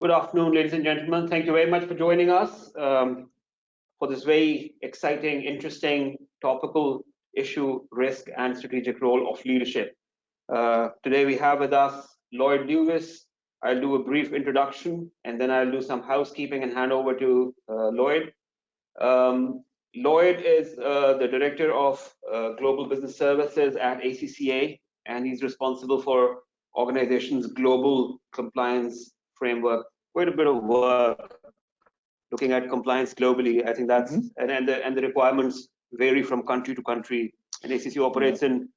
Good afternoon, ladies and gentlemen. Thank you very much for joining us for this very exciting, interesting, topical issue, risk and strategic role of leadership. Today we have with us Lloyd Lewis. I'll do a brief introduction and then I'll do some housekeeping and hand over to Lloyd. Lloyd is the Director of Global Business Services at ACCA, and he's responsible for organization's global compliance framework. Quite a bit of work looking at compliance globally. I think that's and the requirements vary from country to country. And ACCA operates in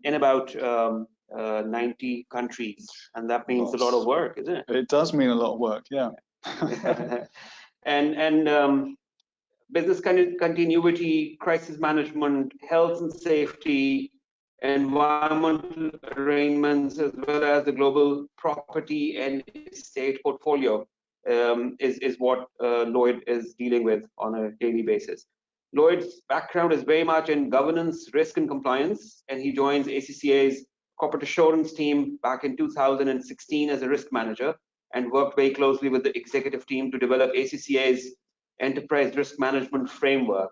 about 90 countries, and that means a lot of work, isn't it? It does mean a lot of work, yeah. and business continuity, crisis management, health and safety, environmental arrangements, as well as the global property and estate portfolio is what Lloyd is dealing with on a daily basis. Lloyd's background is very much in governance, risk and compliance, and he joins ACCA's corporate assurance team back in 2016 as a risk manager and worked very closely with the executive team to develop ACCA's enterprise risk management framework.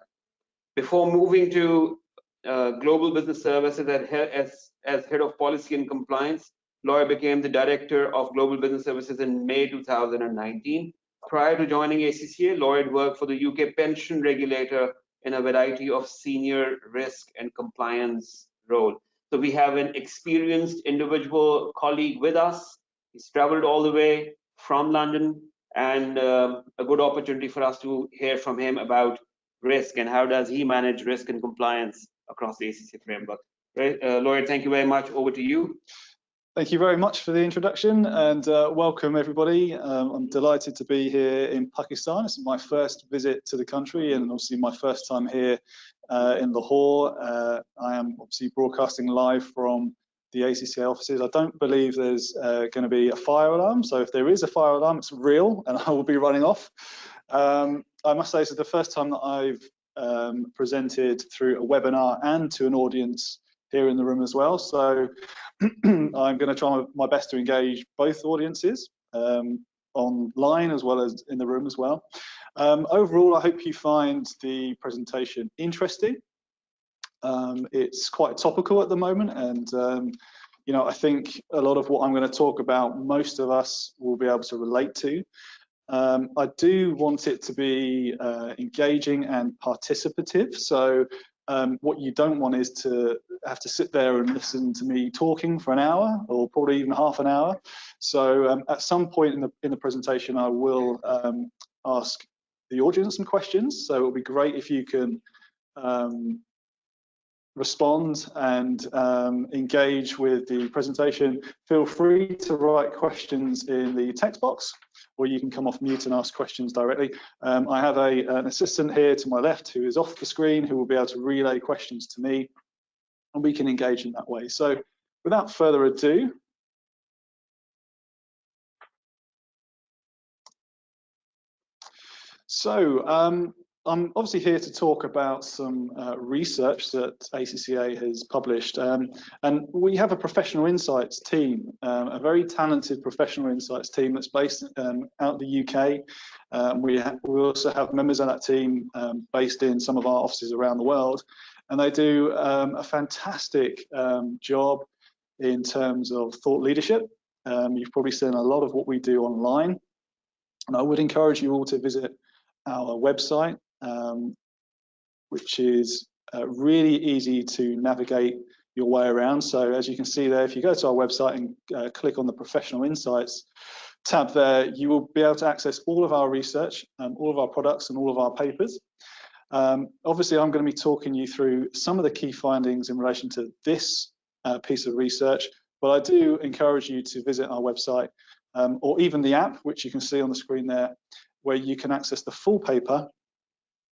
Before moving to Global Business Services as head of policy and compliance, Lloyd became the director of Global Business Services in May 2019. Prior to joining ACCA, Lloyd worked for the UK pension regulator in a variety of senior risk and compliance roles. So we have an experienced individual colleague with us. He's traveled all the way from London, and a good opportunity for us to hear from him about risk and how does he manage risk and compliance across the ACCA framework. Right, Lloyd, thank you very much. Over to you. Thank you very much for the introduction, and welcome everybody. I'm delighted to be here in Pakistan. This is my first visit to the country and obviously my first time here in Lahore. I am obviously broadcasting live from the ACCA offices. I don't believe there's going to be a fire alarm, so if there is a fire alarm, it's real and I will be running off. I must say, this is the first time that I've presented through a webinar and to an audience here in the room as well, so I'm going to try my best to engage both audiences online as well as in the room as well. Overall, I hope you find the presentation interesting. It's quite topical at the moment, and you know, I think a lot of what I'm going to talk about, most of us will be able to relate to. I do want it to be engaging and participative, so what you don't want is to have to sit there and listen to me talking for an hour or probably even half an hour. So at some point in the presentation, I will ask the audience some questions, so it'll be great if you can respond and engage with the presentation. Feel free to write questions in the text box, or you can come off mute and ask questions directly. I have an assistant here to my left who is off the screen who will be able to relay questions to me, and we can engage in that way. So without further ado, I'm obviously here to talk about some research that ACCA has published, and we have a professional insights team, a very talented professional insights team that's based out the UK. We also have members of that team based in some of our offices around the world, and they do a fantastic job in terms of thought leadership. You've probably seen a lot of what we do online, and I would encourage you all to visit our website, which is really easy to navigate your way around. So as you can see there, if you go to our website and click on the Professional Insights tab there, you will be able to access all of our research, all of our products and all of our papers. Obviously, I'm going to be talking you through some of the key findings in relation to this piece of research, but I do encourage you to visit our website or even the app, which you can see on the screen there, where you can access the full paper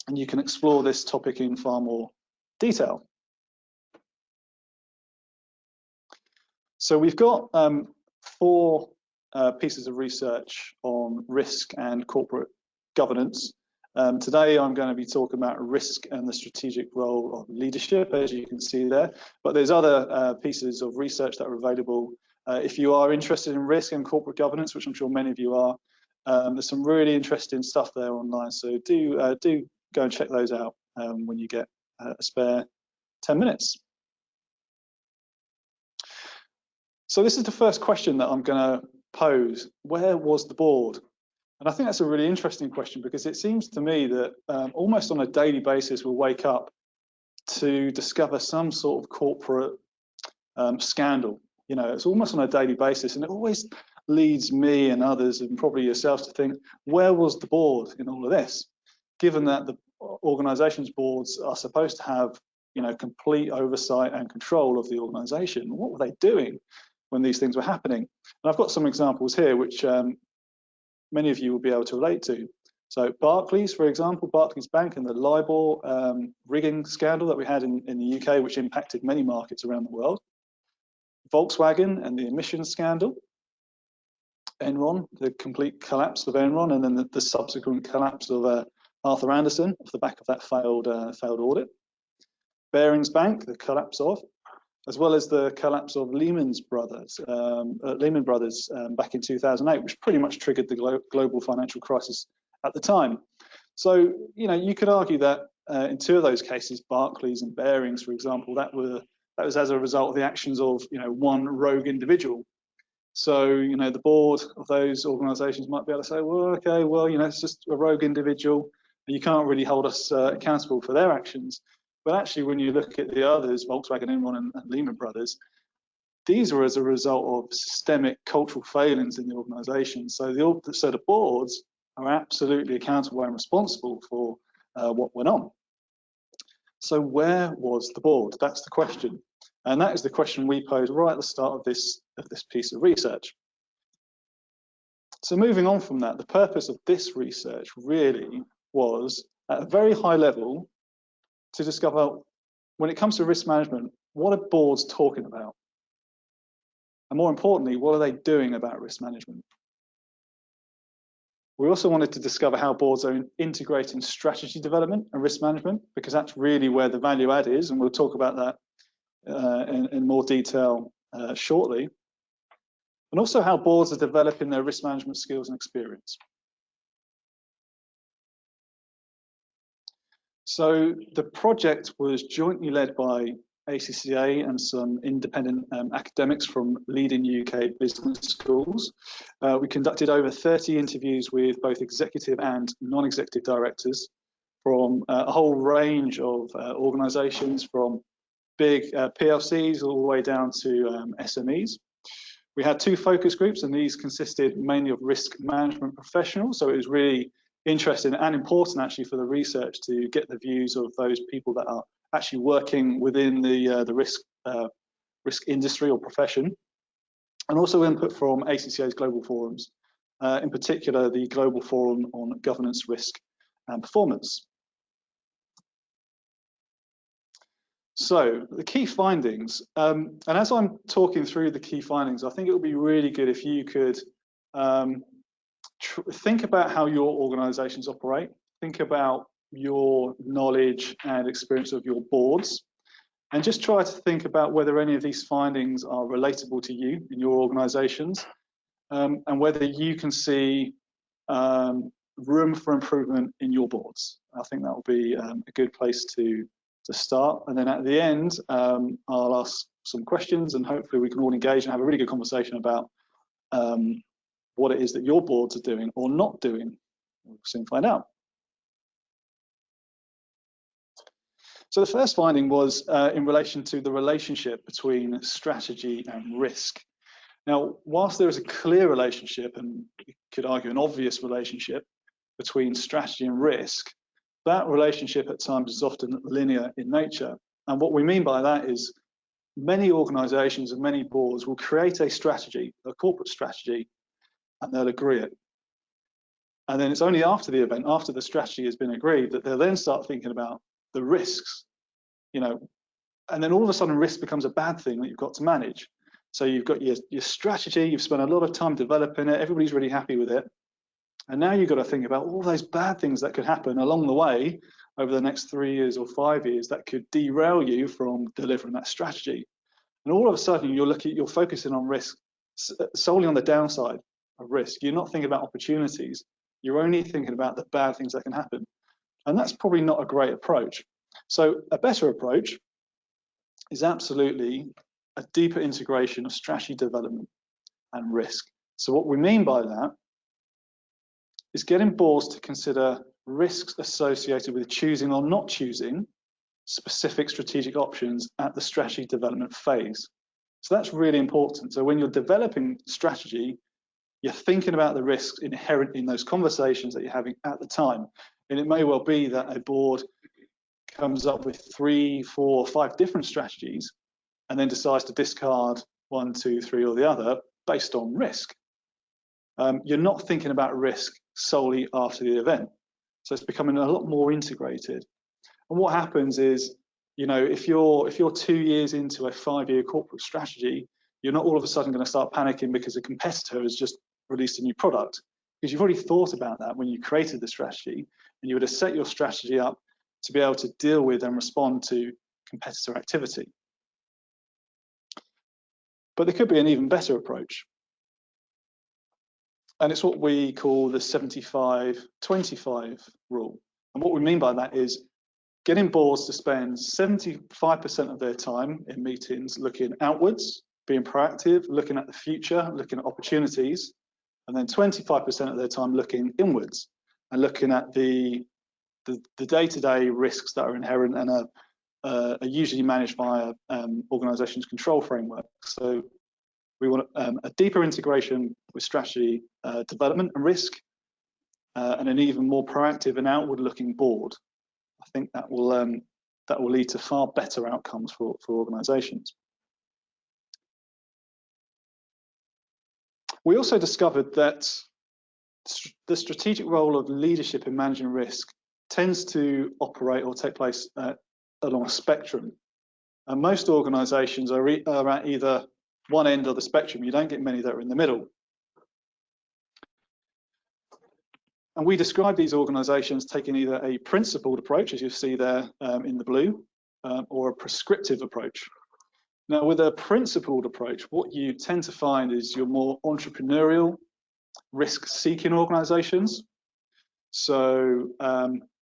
and you can explore this topic in far more detail. So we've got 4 pieces of research on risk and corporate governance. Today I'm going to be talking about risk and the strategic role of leadership, as you can see there, but there's other pieces of research that are available if you are interested in risk and corporate governance, which I'm sure many of you are. There's some really interesting stuff there online, so do go and check those out when you get a spare 10 minutes. So this is the first question that I'm going to pose. Where was the board? And I think that's a really interesting question, because it seems to me that almost on a daily basis we'll wake up to discover some sort of corporate scandal. You know, it's almost on a daily basis, and it always leads me and others, and probably yourselves, to think, where was the board in all of this? Given that the organisation's boards are supposed to have, you know, complete oversight and control of the organisation, what were they doing when these things were happening? And I've got some examples here which many of you will be able to relate to. So Barclays, for example, Barclays Bank and the LIBOR rigging scandal that we had in the UK, which impacted many markets around the world. Volkswagen and the emissions scandal. Enron, the complete collapse of Enron, and then the subsequent collapse of Arthur Andersen off the back of that failed audit. Barings Bank, the collapse of, as well as the collapse of Lehman Brothers back in 2008, which pretty much triggered the global financial crisis at the time. So, you know, you could argue that in two of those cases, Barclays and Barings, for example, that was as a result of the actions of, you know, one rogue individual. So, you know, the board of those organisations might be able to say, well, okay, well, you know, it's just a rogue individual. You can't really hold us accountable for their actions. But actually, when you look at the others, Volkswagen, Enron, and Lehman Brothers, these were as a result of systemic cultural failings in the organisation. So the boards are absolutely accountable and responsible for what went on. So where was the board? That's the question. And that is the question we posed right at the start of this piece of research. So moving on from that, the purpose of this research really was, at a very high level, to discover, when it comes to risk management, what are boards talking about? And more importantly, what are they doing about risk management? We also wanted to discover how boards are integrating strategy development and risk management, because that's really where the value add is, and we'll talk about that in more detail shortly. And also how boards are developing their risk management skills and experience. So the project was jointly led by ACCA and some independent academics from leading UK business schools. We conducted over 30 interviews with both executive and non-executive directors from a whole range of organisations, from big PLCs all the way down to SMEs. We had 2 focus groups, and these consisted mainly of risk management professionals. So it was really interesting and important, actually, for the research to get the views of those people that are actually working within the risk industry or profession, and also input from ACCA's global forums, in particular the Global Forum on Governance, Risk and Performance. So the key findings, and as I'm talking through the key findings, I think it would be really good if you could think about how your organisations operate, think about your knowledge and experience of your boards, and just try to think about whether any of these findings are relatable to you in your organisations, and whether you can see room for improvement in your boards. I think that will be a good place to start. And then at the end, I'll ask some questions, and hopefully we can all engage and have a really good conversation about what it is that your boards are doing or not doing. We'll soon find out. So the first finding was in relation to the relationship between strategy and risk. Now, whilst there is a clear relationship, and you could argue an obvious relationship between strategy and risk, that relationship at times is often linear in nature. And what we mean by that is many organisations and many boards will create a strategy, a corporate strategy, and they'll agree it. And then it's only after the event, after the strategy has been agreed, that they'll then start thinking about the risks, you know, and then all of a sudden risk becomes a bad thing that you've got to manage. So you've got your strategy, you've spent a lot of time developing it, everybody's really happy with it. And now you've got to think about all those bad things that could happen along the way over the next 3 years or 5 years that could derail you from delivering that strategy. And all of a sudden you're focusing on risk solely on the downside. of risk. You're not thinking about opportunities. You're only thinking about the bad things that can happen. And that's probably not a great approach. So a better approach is absolutely a deeper integration of strategy development and risk. So what we mean by that is getting boards to consider risks associated with choosing or not choosing specific strategic options at the strategy development phase. So that's really important. So when you're developing strategy, you're thinking about the risks inherent in those conversations that you're having at the time. And it may well be that a board comes up with 3, 4, 5 different strategies and then decides to discard 1, 2, 3 or the other based on risk. You're not thinking about risk solely after the event. So it's becoming a lot more integrated. And what happens is, you know, if you're 2 years into a 5-year corporate strategy, you're not all of a sudden going to start panicking because a competitor has just released a new product, because you've already thought about that when you created the strategy, and you would have set your strategy up to be able to deal with and respond to competitor activity. But there could be an even better approach. And it's what we call the 75-25 rule. And what we mean by that is getting boards to spend 75% of their time in meetings looking outwards, being proactive, looking at the future, looking at opportunities, and then 25% of their time looking inwards and looking at the day-to-day risks that are inherent and are usually managed by organization's control framework. So we want a deeper integration with strategy development and risk, and an even more proactive and outward-looking board. I think that will lead to far better outcomes for organizations. We also discovered that the strategic role of leadership in managing risk tends to operate or take place along a spectrum. And most organizations are at either one end of the spectrum. You don't get many that are in the middle. And we describe these organizations taking either a principled approach, as you see there in the blue, or a prescriptive approach. Now, with a principled approach, what you tend to find is your more entrepreneurial, risk-seeking organizations. So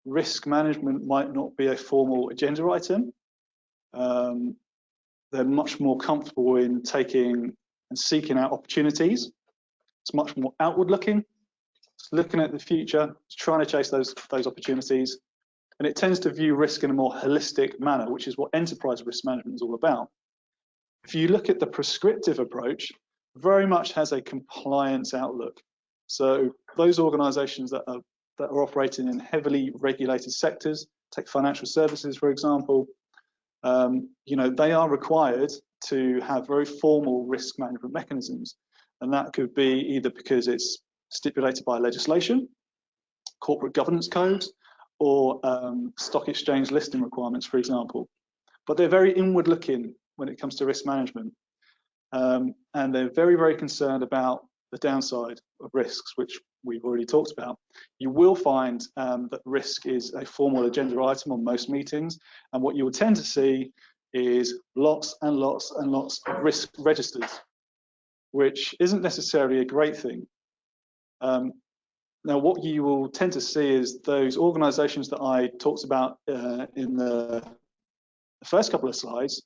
risk management might not be a formal agenda item. They're much more comfortable in taking and seeking out opportunities. It's much more outward-looking. It's looking at the future, it's trying to chase those opportunities. And it tends to view risk in a more holistic manner, which is what enterprise risk management is all about. If you look at the prescriptive approach, very much has a compliance outlook. So those organizations that are operating in heavily regulated sectors, take financial services, for example, you know, they are required to have very formal risk management mechanisms. And that could be either because it's stipulated by legislation, corporate governance codes, or stock exchange listing requirements, for example. But they're very inward looking when it comes to risk management. And they're very, very concerned about the downside of risks, which we've already talked about. You will find that risk is a formal agenda item on most meetings. And what you will tend to see is lots and lots and lots of risk registers, which isn't necessarily a great thing. Now, what you will tend to see is those organizations that I talked about in the first couple of slides,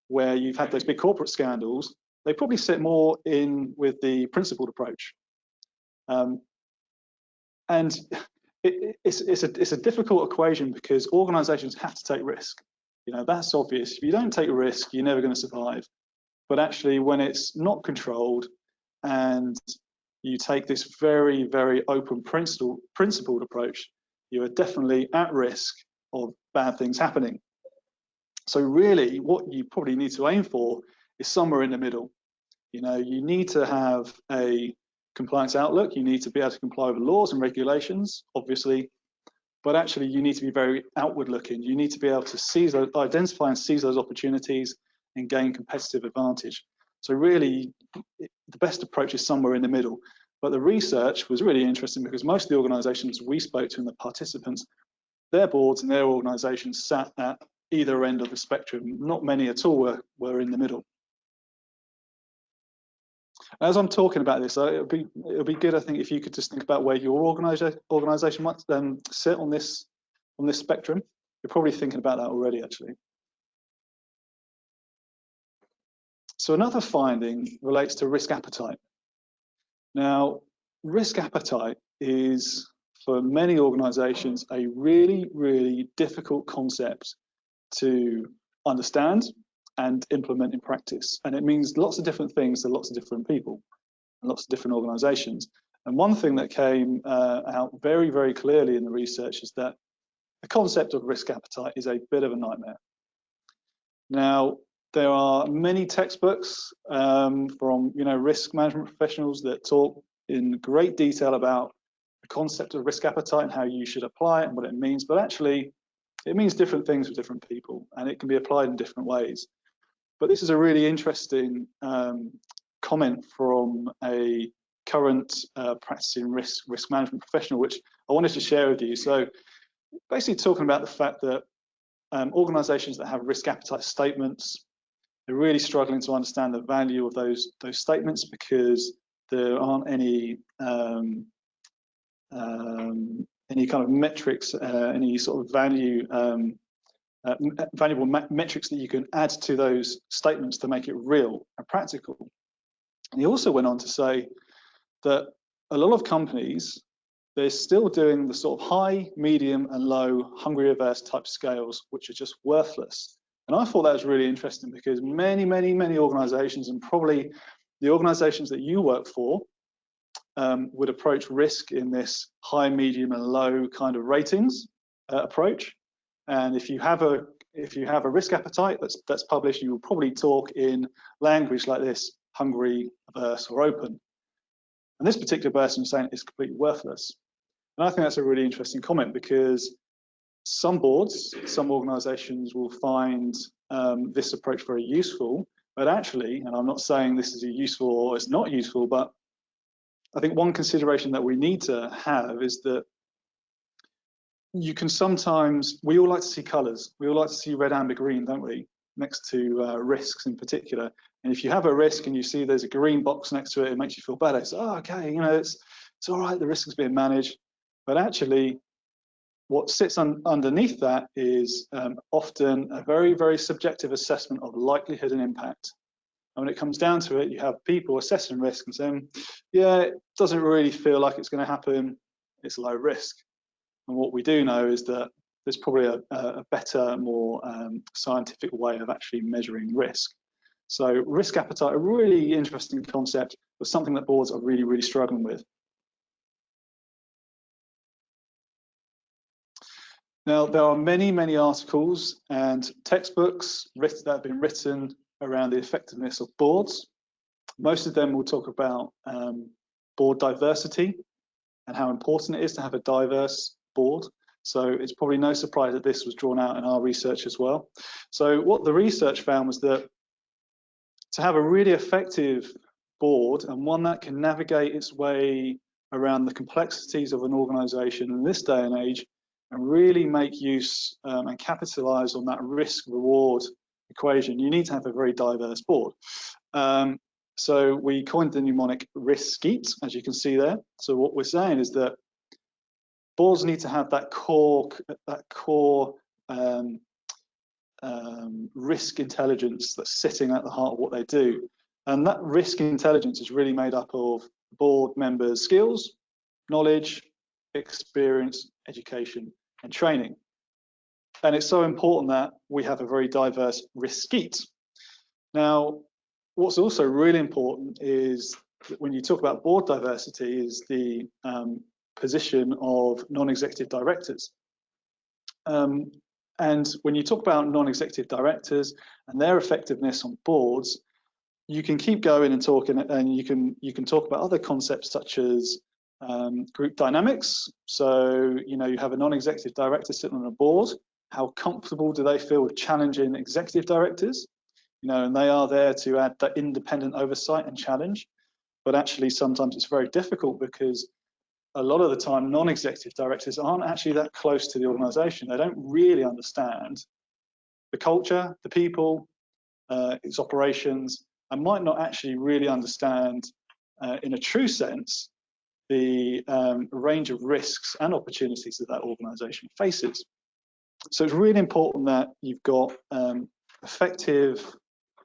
where you've had those big corporate scandals, they probably sit more in with the principled approach. And it's a difficult equation because organizations have to take risk. You know, that's obvious. If you don't take risk, you're never going to survive. But actually, when it's not controlled and you take this very, very open principled approach, you are definitely at risk of bad things happening. So really, what you probably need to aim for is somewhere in the middle. You know, you need to have a compliance outlook. You need to be able to comply with laws and regulations, obviously, but actually you need to be very outward looking. You need to be able to identify and seize those opportunities and gain competitive advantage. So really, the best approach is somewhere in the middle. But the research was really interesting because most of the organizations we spoke to and the participants, their boards and their organizations sat at either end of the spectrum. Not many at all were in the middle. As I'm talking about this, it'll be good, I think, if you could just think about where your organisation might sit on this spectrum. You're probably thinking about that already, actually. So another finding relates to risk appetite. Now, risk appetite is, for many organisations, a really, really difficult concept to understand and implement in practice. And it means lots of different things to lots of different people and lots of different organisations. And one thing that came out very, very clearly in the research is that the concept of risk appetite is a bit of a nightmare. Now, there are many textbooks from risk management professionals that talk in great detail about the concept of risk appetite and how you should apply it and what it means, but actually it means different things for different people and it can be applied in different ways. But this is a really interesting comment from a current practicing risk management professional, which I wanted to share with you. So basically talking about the fact that organisations that have risk appetite statements, they're really struggling to understand the value of those statements because there aren't any kind of metrics, any sort of valuable metrics that you can add to those statements to make it real and practical. And he also went on to say that a lot of companies, they're still doing the sort of high, medium and low hungry averse type scales, which are just worthless. And I thought that was really interesting because many organizations, and probably the organizations that you work for, would approach risk in this high, medium and low kind of ratings approach. And if you have a risk appetite that's published, you will probably talk in language like this: hungry, averse or open. And this particular person is saying it's completely worthless. And I think that's a really interesting comment because some boards, some organizations will find this approach very useful, but actually, and I'm not saying this is useful or it's not useful, but I think one consideration that we need to have is that you can sometimes, we all like to see colors. We all like to see red, amber, green, don't we? Next to risks in particular. And if you have a risk and you see there's a green box next to it, it makes you feel better. It's, oh, okay, it's all right, the risk is being managed. But actually, what sits underneath that is often a very, very subjective assessment of likelihood and impact. And when it comes down to it, you have people assessing risk and saying, yeah, it doesn't really feel like it's going to happen. It's low risk. And what we do know is that there's probably a better, more scientific way of actually measuring risk. So risk appetite, a really interesting concept, but something that boards are really, really struggling with. Now, there are many articles and textbooks that have been written around the effectiveness of boards. Most of them will talk about board diversity and how important it is to have a diverse board. So it's probably no surprise that this was drawn out in our research as well. So what the research found was that to have a really effective board and one that can navigate its way around the complexities of an organization in this day and age and really make use and capitalize on that risk-reward equation, you need to have a very diverse board. So we coined the mnemonic risk-skeet, as you can see there. So what we're saying is that boards need to have that core risk intelligence that's sitting at the heart of what they do. And that risk intelligence is really made up of board members' skills, knowledge, experience, education, and training. And it's so important that we have a very diverse risk-skeet. Now, what's also really important is that when you talk about board diversity is the position of non-executive directors. And when you talk about non-executive directors and their effectiveness on boards, you can keep going and talking, and you can talk about other concepts such as group dynamics. So you have a non-executive director sitting on a board. How comfortable do they feel with challenging executive directors? And they are there to add that independent oversight and challenge. But actually, sometimes it's very difficult because a lot of the time, non-executive directors aren't actually that close to the organization. They don't really understand the culture, the people, its operations, and might not actually really understand in a true sense the range of risks and opportunities that that organisation faces. So it's really important that you've got effective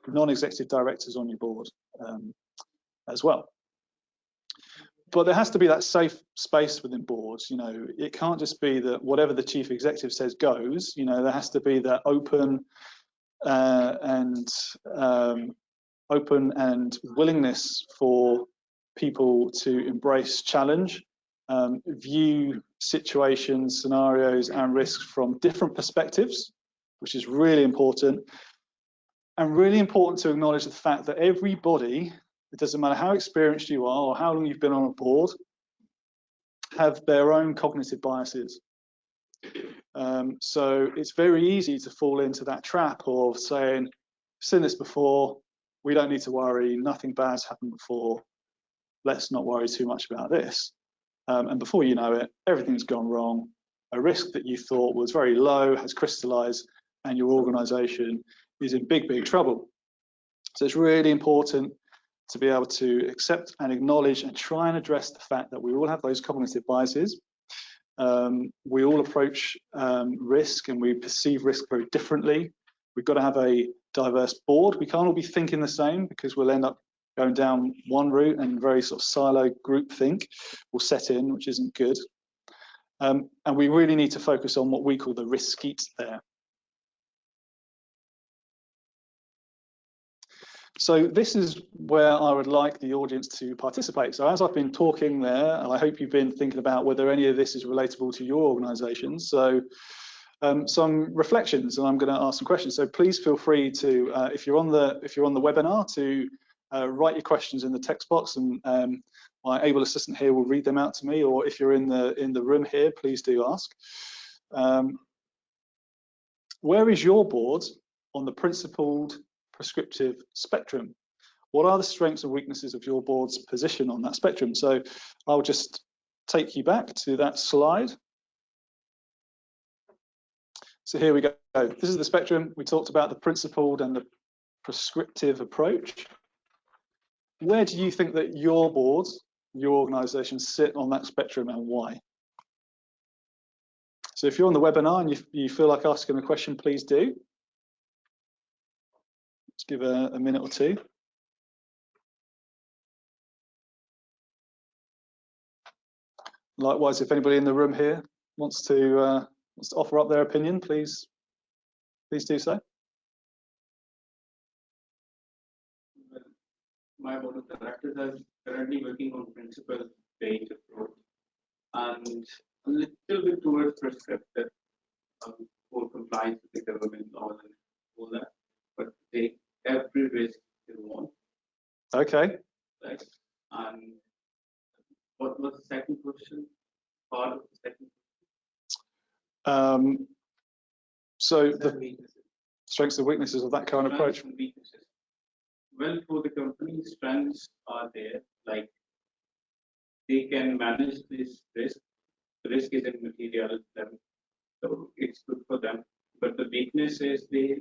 non-executive directors on your board as well. But there has to be that safe space within boards. You know, it can't just be that whatever the chief executive says goes. You know, there has to be that open and willingness for people to embrace challenge, view situations, scenarios, and risks from different perspectives, which is really important. And really important to acknowledge the fact that everybody, it doesn't matter how experienced you are or how long you've been on a board, have their own cognitive biases. So it's very easy to fall into that trap of saying, I've seen this before, we don't need to worry, nothing bad's happened before, let's not worry too much about this. And before you know it, everything's gone wrong. A risk that you thought was very low has crystallized, and your organization is in big, big trouble. So it's really important to be able to accept and acknowledge and try and address the fact that we all have those cognitive biases. We all approach risk and we perceive risk very differently. We've got to have a diverse board. We can't all be thinking the same, because we'll end up going down one route, and very sort of silo group think will set in, which isn't good. And we really need to focus on what we call the risk skeet there. So this is where I would like the audience to participate. So as I've been talking there, and I hope you've been thinking about whether any of this is relatable to your organisations. So some reflections, and I'm going to ask some questions. So please feel free to, if you're on the webinar, to write your questions in the text box, and my able assistant here will read them out to me. Or if you're in the room here, please do ask. Where is your board on the principled prescriptive spectrum? What are the strengths and weaknesses of your board's position on that spectrum? So I'll just take you back to that slide. So here we go. This is the spectrum. We talked about the principled and the prescriptive approach. Where do you think that your board, your organisation, sit on that spectrum, and why? So if you're on the webinar and you feel like asking a question, please do. Let's give a minute or two. Likewise, if anybody in the room here wants to offer up their opinion, please do so. My board of directors is currently working on principle-based approach and a little bit towards prescriptive for compliance with the government laws and all that, but take every risk they want. Okay. Right. And what was the second question? Part of the second question? So the strengths and weaknesses of that kind of approach. Well, for the company, strengths are there, like they can manage this risk. The risk is immaterial to them, so it's good for them. But the weakness is they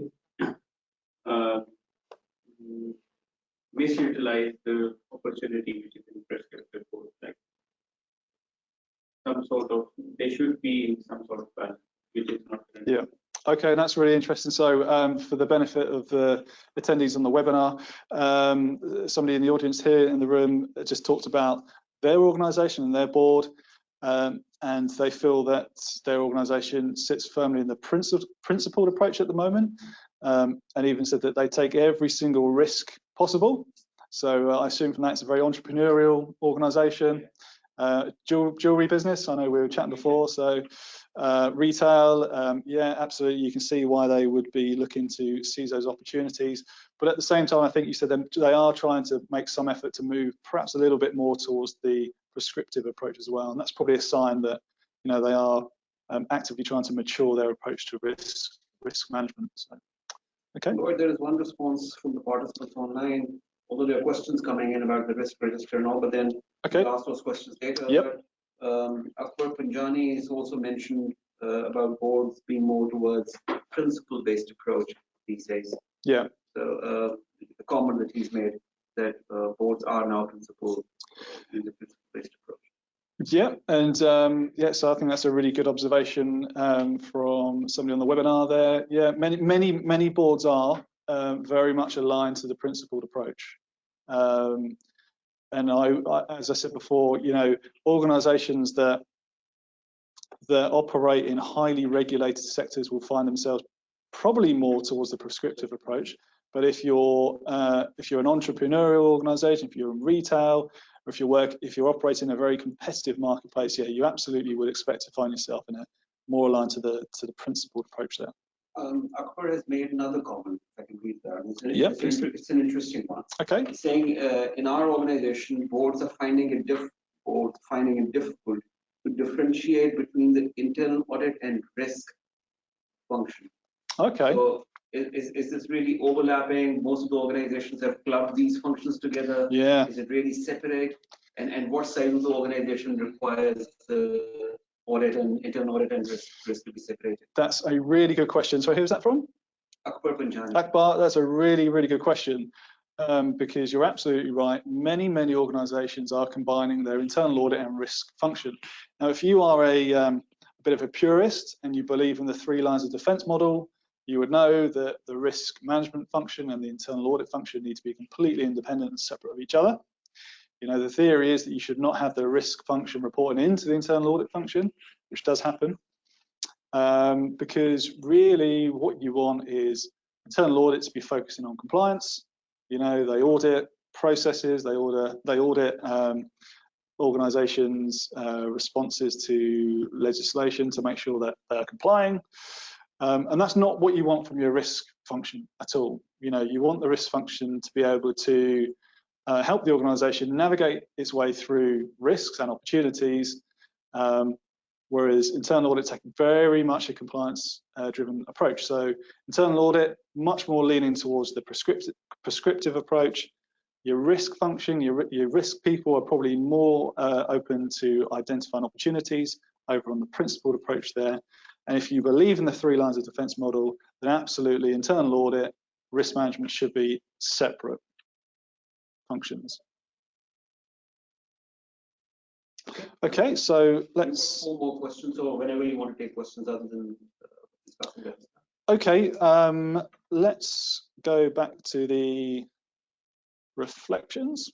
misutilize the opportunity which is in prescriptive board. Like some sort of, they should be in some sort of balance, which is not. Yeah. Okay, that's really interesting. So for the benefit of the attendees on the webinar, somebody in the audience here in the room just talked about their organisation and their board, and they feel that their organisation sits firmly in the principled approach at the moment, and even said that they take every single risk possible. So I assume from that it's a very entrepreneurial organisation. Jewelry business, I know we were chatting before, so retail, yeah, absolutely, you can see why they would be looking to seize those opportunities. But at the same time, I think you said they are trying to make some effort to move perhaps a little bit more towards the prescriptive approach as well, and that's probably a sign that, you know, they are actively trying to mature their approach to risk management. So, okay. Lord, there is one response from the participants online, although there are questions coming in about the risk register and all, but then we'll ask those questions later. Yep. Akbar Panjani has also mentioned about boards being more towards principle-based approach these days. Yeah. So the comment that he's made that boards are now principle in the principle-based approach. Yeah, and yeah, so I think that's a really good observation from somebody on the webinar there. Yeah, many boards are very much aligned to the principled approach. And as I said before, you know, organisations that operate in highly regulated sectors will find themselves probably more towards the prescriptive approach. But if you're an entrepreneurial organisation, if you're in retail, or if you're operating in a very competitive marketplace, yeah, you absolutely would expect to find yourself in a more aligned to the principled approach there. Akbar has made another comment. I can read that. It's an interesting one. Okay. He's saying in our organisation, boards are finding it difficult to differentiate between the internal audit and risk function. Okay. So is this really overlapping? Most of the organizations have clubbed these functions together. Yeah. Is it really separate? And what size of the organization requires the audit and internal audit and risk to be separated? That's a really good question. So who's that from? Akbar Panjani. Akbar, that's a really, really good question. Because you're absolutely right. Many organizations are combining their internal audit and risk function. Now, if you are a bit of a purist and you believe in the 3 lines of defense model, you would know that the risk management function and the internal audit function need to be completely independent and separate of each other. You know, the theory is that you should not have the risk function reporting into the internal audit function, which does happen, because really what you want is internal audit to be focusing on compliance. You know, they audit processes, they audit organizations' responses to legislation to make sure that they're complying. And that's not what you want from your risk function at all. You know, you want the risk function to be able to help the organization navigate its way through risks and opportunities, whereas internal audit takes very much a compliance-driven approach. So internal audit, much more leaning towards the prescriptive approach. Your risk function, your risk people are probably more open to identifying opportunities over on the principled approach there. And if you believe in the 3 lines of defense model, then absolutely internal audit, risk management should be separate functions. Okay, so let's... 4 more questions, or whenever you want to take questions other than discussing that. Okay, let's go back to the reflections.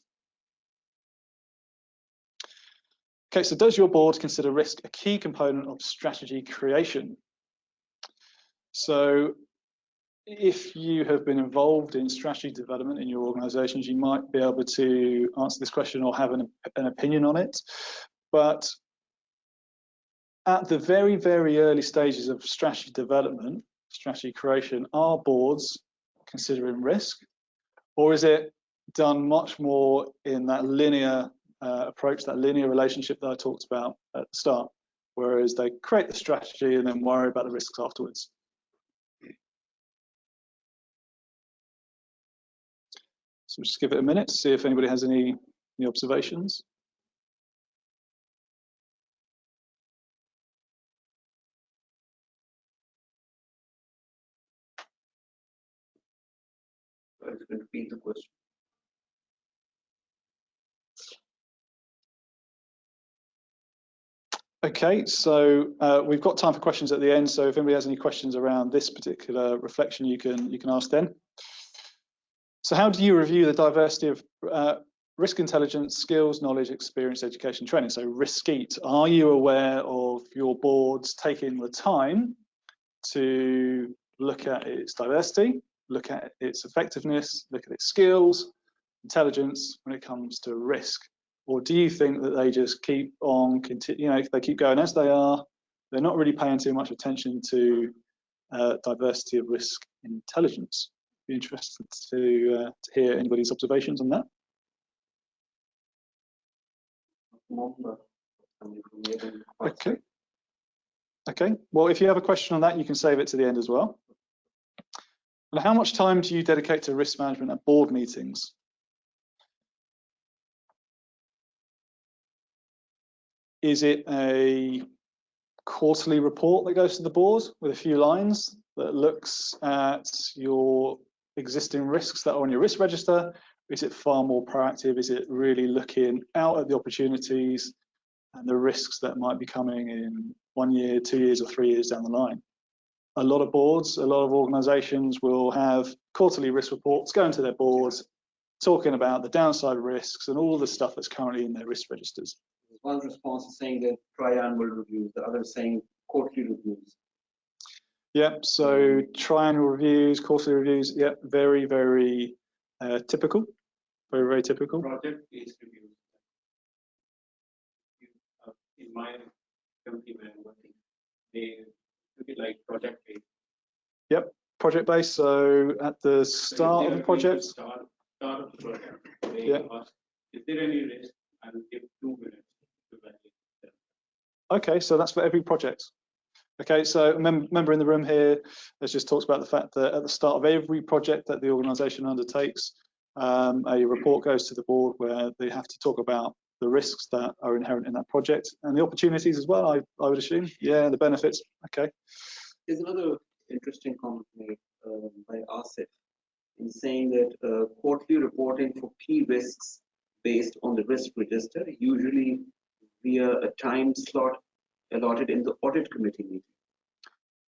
Okay, so does your board consider risk a key component of strategy creation? So if you have been involved in strategy development in your organizations, you might be able to answer this question or have an opinion on it. But at the very, very early stages of strategy development, strategy creation, are boards considering risk? Or is it done much more in that linear approach, that linear relationship that I talked about at the start, whereas they create the strategy and then worry about the risks afterwards? So just give it a minute to see if anybody has any observations. I was going to repeat the question. Okay, so we've got time for questions at the end. So if anybody has any questions around this particular reflection, you can ask then. So how do you review the diversity of risk intelligence, skills, knowledge, experience, education, training? So RISKEAT, are you aware of your boards taking the time to look at its diversity, look at its effectiveness, look at its skills, intelligence when it comes to risk? Or do you think that they just keep on, if they keep going as they are, they're not really paying too much attention to diversity of risk intelligence? Be interested to hear anybody's observations on that. Okay. Okay. Well, if you have a question on that, you can save it to the end as well. And how much time do you dedicate to risk management at board meetings? Is it a quarterly report that goes to the board with a few lines that looks at your existing risks that are on your risk register? Is it far more proactive? Is it really looking out at the opportunities and the risks that might be coming in 1 year, 2 years, or 3 years down the line? A lot of boards, a lot of organisations will have quarterly risk reports going to their boards, talking about the downside risks and all the stuff that's currently in their risk registers. One response is saying that triannual reviews, the other is saying quarterly reviews. Yep, so triannual reviews, quarterly reviews, yep, very, very typical. Very, very typical. Project-based reviews. In my company where I'm working, they look at like project-based. Yep, project-based. So at the start of the project. Start of the project. They Yeah. ask, is there any risk? And give 2 minutes to validate them. Okay, so that's for every project. Okay, so a member in the room here has just talked about the fact that at the start of every project that the organisation undertakes, a report goes to the board where they have to talk about the risks that are inherent in that project and the opportunities as well, I would assume. Yeah, the benefits. Okay. There's another interesting comment made by Asif in saying that quarterly reporting for key risks based on the risk register, usually via a time slot allotted in the audit committee meeting.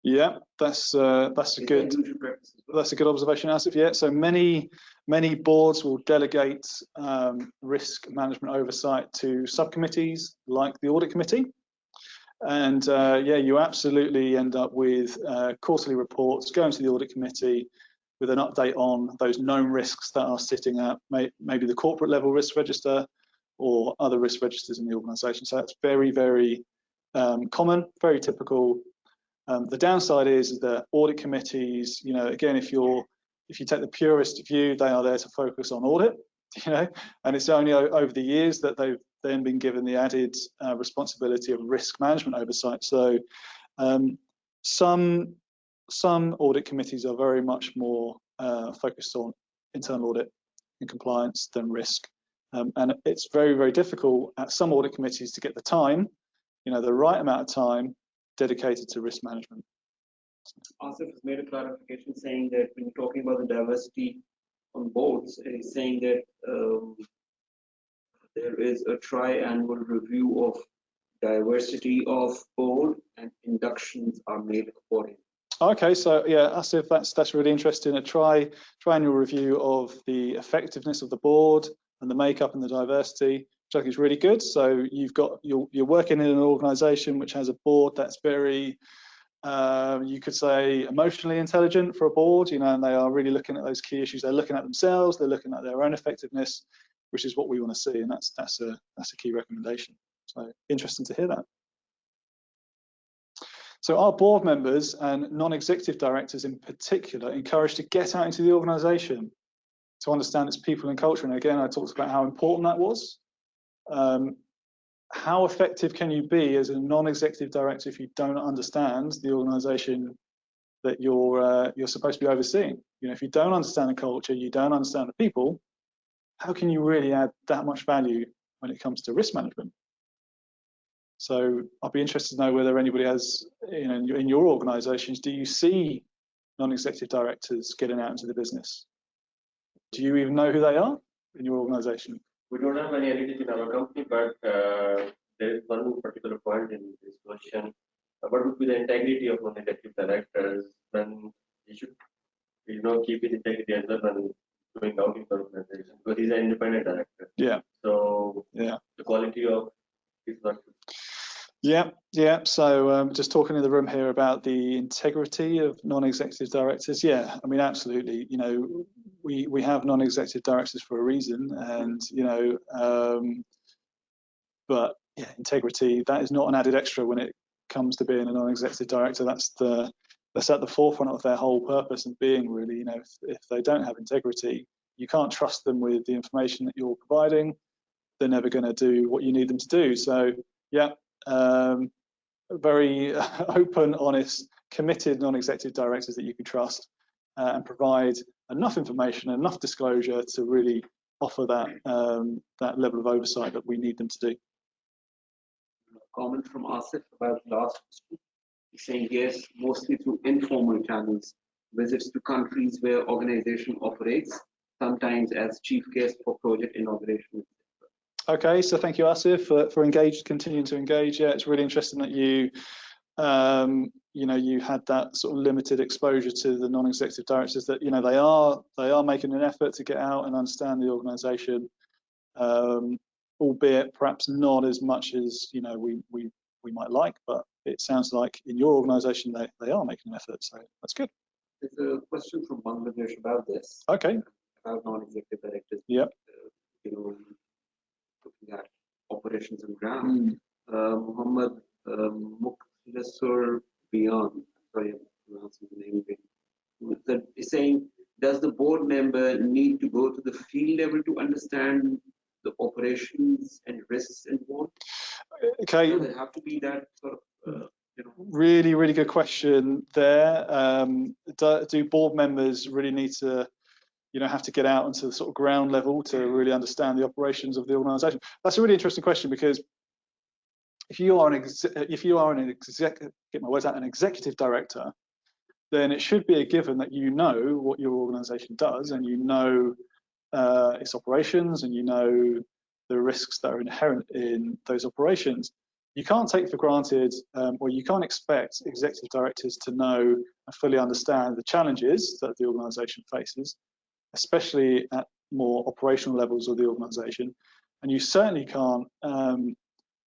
Yeah, that's a good observation, Asif. Yeah, so many boards will delegate risk management oversight to subcommittees like the audit committee, and yeah, you absolutely end up with quarterly reports going to the audit committee with an update on those known risks that are sitting at maybe the corporate level risk register or other risk registers in the organisation. So that's very, very common, very typical. The downside is that audit committees, you know, again, if you take the purist view, they are there to focus on audit, you know, and it's only over the years that they've then been given the added responsibility of risk management oversight. So some audit committees are very much more focused on internal audit and compliance than risk, and it's very, very difficult at some audit committees to get the time, you know, the right amount of time dedicated to risk management. Asif has made a clarification saying that when talking about the diversity on boards, he's saying that there is a tri-annual review of diversity of board and inductions are made accordingly. Okay, so yeah, Asif, that's really interesting. A triennial review of the effectiveness of the board and the makeup and the diversity, which I think is really good. So you're working in an organisation which has a board that's very, you could say, emotionally intelligent for a board, you know, and they are really looking at those key issues. They're looking at themselves, they're looking at their own effectiveness, which is what we want to see, and that's a key recommendation. So interesting to hear that. So our board members and non-executive directors in particular encouraged to get out into the organisation to understand its people and culture. And again, I talked about how important that was. How effective can you be as a non-executive director if you don't understand the organisation that you're supposed to be overseeing? You know, if you don't understand the culture, you don't understand the people, how can you really add that much value when it comes to risk management? So I'll be interested to know whether anybody has, you know, in your organisations, do you see non-executive directors getting out into the business? Do you even know who they are in your organisation? We don't have any entities in our company, but there is one particular point in this question. What would be the integrity of non-executive directors? Then he should, you know, keep his integrity as well when going out in the organization, because he's an independent director. Yeah. So yeah, the quality of his work. Yeah. So just talking in the room here about the integrity of non-executive directors. Yeah, I mean, absolutely. You know, we have non-executive directors for a reason, and you know, but yeah, integrity, that is not an added extra when it comes to being a non-executive director. That's at the forefront of their whole purpose and being, really. You know, if they don't have integrity, you can't trust them with the information that you're providing. They're never going to do what you need them to do. So yeah. Very open, honest, committed non-executive directors that you can trust and provide enough information, enough disclosure to really offer that level of oversight that we need them to do. A comment from Asif about last question. He's saying yes, mostly through informal channels, visits to countries where organization operates, sometimes as chief guest for project inauguration. Okay, so thank you, Asif, for continuing to engage. Yeah, it's really interesting that you you had that sort of limited exposure to the non-executive directors. That they are making an effort to get out and understand the organisation, albeit perhaps not as much as we might like. But it sounds like in your organisation they are making an effort, so that's good. There's a question from Bangladesh about this. Okay. About non-executive directors. Yep. Looking at operations on ground. Muhammad Mukhtasar Beyond, sorry, I'm pronouncing the name again, is saying, does the board member need to go to the field level to understand the operations and risks involved? Okay. Does it have to be that sort of, Really, really good question there. Do board members really need to have to get out into the sort of ground level to really understand the operations of the organisation? That's a really interesting question, because if you are an executive director, then it should be a given that you know what your organisation does, and you know its operations, and you know the risks that are inherent in those operations. You can't take for granted, or you can't expect executive directors to know and fully understand the challenges that the organisation faces, especially at more operational levels of the organisation. And you certainly can't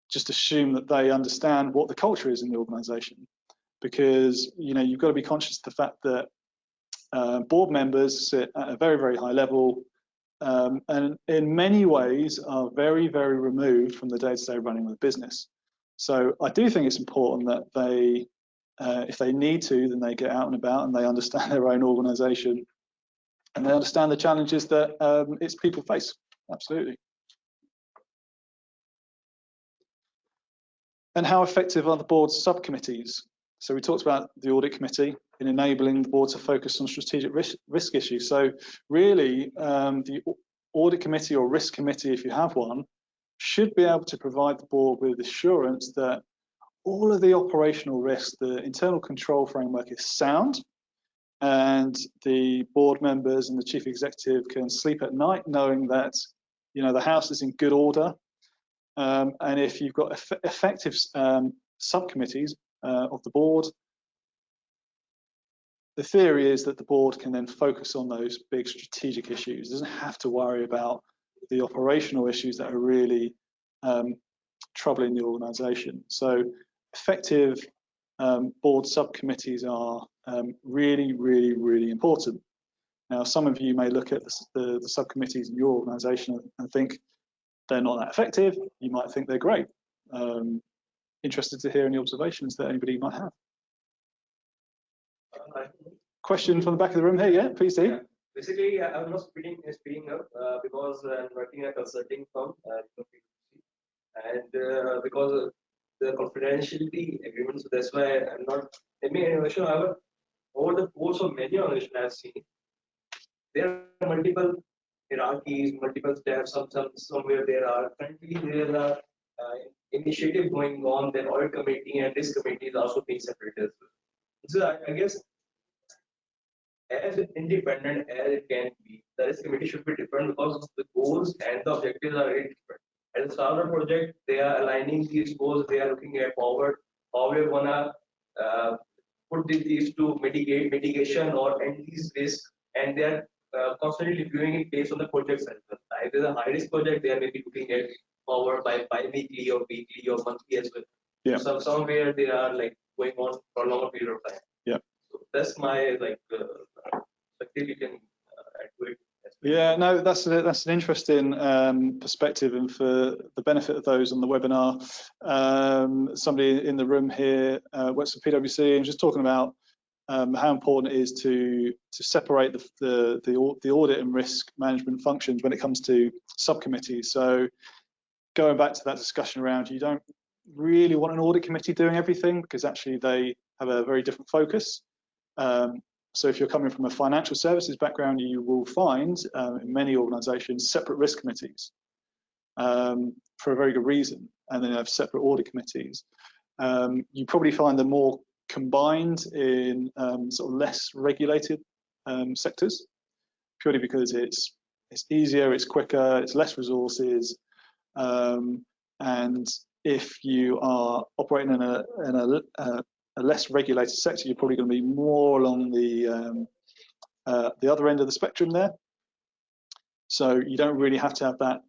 just assume that they understand what the culture is in the organisation, because you've got to be conscious of the fact that board members sit at a very, very high level, and in many ways are very, very removed from the day-to-day running of the business. So I do think it's important that they, if they need to, then they get out and about and they understand their own organisation, and they understand the challenges that its people face. Absolutely. And how effective are the board's subcommittees? So we talked about the audit committee in enabling the board to focus on strategic risk issues. So really, the audit committee or risk committee, if you have one, should be able to provide the board with assurance that all of the operational risks, the internal control framework is sound, and the board members and the chief executive can sleep at night knowing that the house is in good order. And if you've got effective subcommittees of the board, the theory is that the board can then focus on those big strategic issues. It doesn't have to worry about the operational issues that are really troubling the organisation. So effective board subcommittees are really, really, really important. Now, some of you may look at the subcommittees in your organisation and think they're not that effective. You might think they're great. Interested to hear any observations that anybody might have. Question from the back of the room here, yeah, please do. Yeah. Basically, I'm not speaking up because I'm working at a consulting firm, and because the confidentiality agreement, so that's why I'm not. I mean, however, over the course of many organizations I've seen, there are multiple hierarchies, multiple steps. Somewhere there are currently there are initiative going on. Then audit committee and risk committee is also being separated. So I guess, as independent as it can be, the risk committee should be different because the goals and the objectives are very different. At the start of the project, they are aligning these goals, they are looking at forward, how we're gonna put these to mitigation or end these risks, and they are constantly reviewing it based on the project cycle. If there's a high risk project, they are maybe looking at forward by bi-weekly or weekly or monthly as well. Yeah. So somewhere they are like going on for a longer period of time. Yeah. So that's my perspective. You can add to it. Yeah, no, that's an interesting perspective, and for the benefit of those on the webinar, somebody in the room here works for PwC and just talking about how important it is to separate the audit and risk management functions when it comes to subcommittees. So going back to that discussion around, you don't really want an audit committee doing everything, because actually they have a very different focus. So if you're coming from a financial services background, you will find in many organisations separate risk committees for a very good reason, and then have separate audit committees. You probably find the more combined in sort of less regulated sectors, purely because it's easier, it's quicker, it's less resources, and if you are operating in a less regulated sector, you're probably going to be more along the other end of the spectrum there. So you don't really have to have that